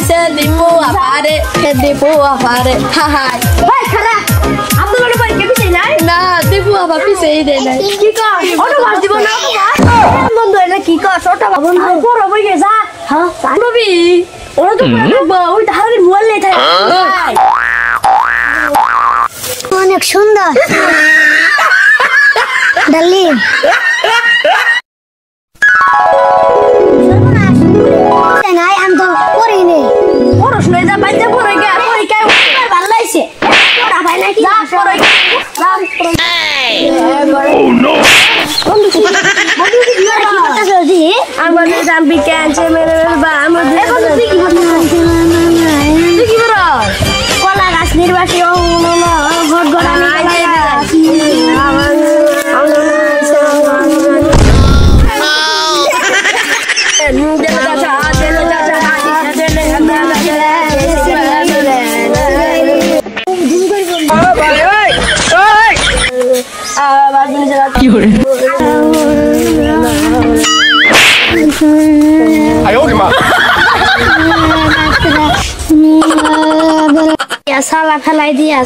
Sedipu apare. Hai. ভাই খারা আব্দুল ভাই কে পিছে নাই না দিবু আবার পিছেই দেয় নাই কি কর অটো মার দিব না বন্ধু এটা কি কর ওটা বন্ধু বড় বইয়ে যা হ্যাঁ ভাবি ওরা তো ওই ধারে মোবাইল নিয়ে থাকে অনেক সুন্দর ডালিম নাই আমি তো পড়িনি পড়াশোনা যা বাইতে পড়ে গে পরীক্ষায় ভালো লাগছে পড়া ভাই নাকি যা পড়ে যা বন্ধু কি করতেছজি আমাদের দাম বিজ্ঞান যে মেরে বা আমাদের বন্ধু তুই কি বড় কলা গাছ নির্বাচী ও ঘট গড়ানি সালা ফেলাই দিয়া